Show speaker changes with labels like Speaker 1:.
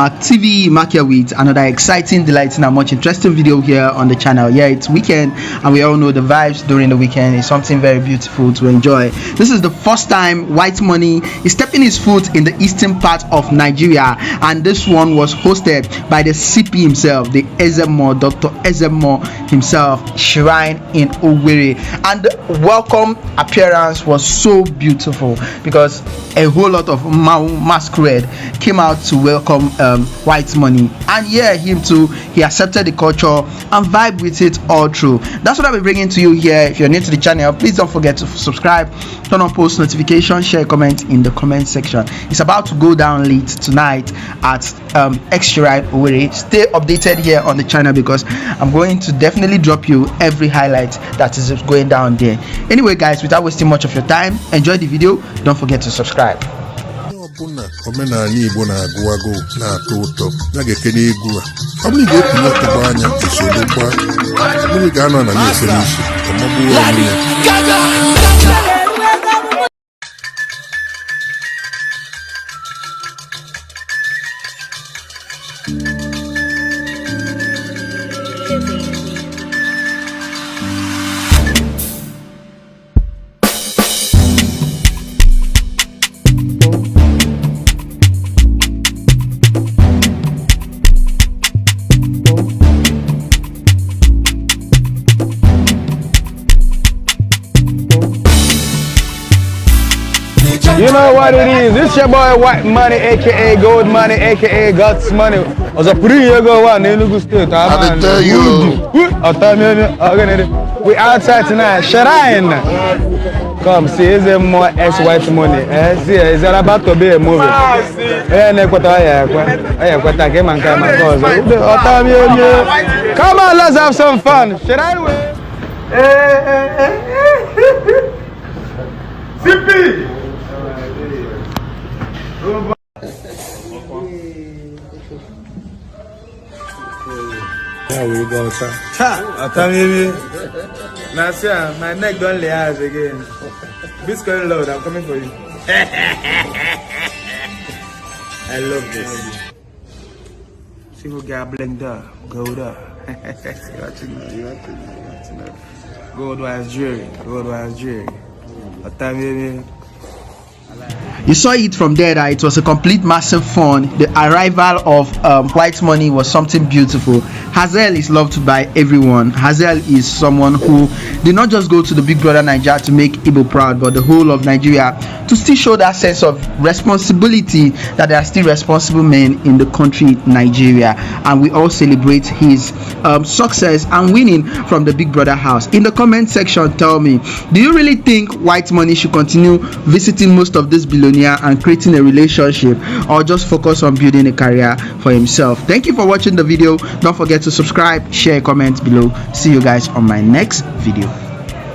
Speaker 1: TV market with another exciting, delighting and much interesting video here on the channel. Yeah, it's weekend and we all know the vibes during the weekend is something very beautiful to enjoy. This is the first time WhiteMoney is stepping his foot in the eastern part of Nigeria, and this one was hosted by the CP himself, the Dr. Xhrine himself, Xhrine in Owerri, and the welcome appearance was so beautiful because a whole lot of masquerade came out to welcome WhiteMoney, and yeah, him too, he accepted the culture and vibe with it all through. That's what I'll be bringing to you here. If you're new to the channel, please don't forget to subscribe, turn on post notifications, share, comment in the comment section. It's about to go down late tonight at Xhrine Owerri. Stay updated here on the channel because I'm going to definitely drop you every highlight that is going down there. Anyway guys, without wasting much of your time, enjoy the video. Don't forget to subscribe.
Speaker 2: Omenala Igbo na-agụ agụ na-atọ ụtọ ya ga-ekene egwu a ọ bụrụ na ga-etinye ọtụgba anya usoro kwa mmiri ga-anọ na na-esere isi ọmọgbụ onwe ya.
Speaker 3: You know what it is? This your boy WhiteMoney, aka Gold Money, aka God's Money. I was a pretty year ago one in Enugu State.
Speaker 2: I tell you.
Speaker 3: We outside tonight. Xhrine. Come see, is there more WhiteMoney? See, is that about to be a movie? Come on, let's have some fun. Xhrine. CP.
Speaker 2: How we go, sir?
Speaker 3: I'll tell you. Now, sir, my neck don't lay eyes again. Biscuit load, I'm coming for you. I love this. See who got blinked up. Gold up. You got to know. Gold wise jewelry. Gold wise jewelry. I'll tell you.
Speaker 1: You saw it from there that it was a complete massive fun. The arrival of WhiteMoney was something beautiful. Hazel is loved by everyone. Hazel is someone who did not just go to the Big Brother Nigeria to make Igbo proud, but the whole of Nigeria to still show that sense of responsibility that there are still responsible men in the country Nigeria, and we all celebrate his success and winning from the Big Brother house. In the comment section, tell me, do you really think WhiteMoney should continue visiting most of this billionaire and creating a relationship, or just focus on building a career for himself? Thank you for watching the video. Don't forget to subscribe, share, comment below. See you guys on my next video.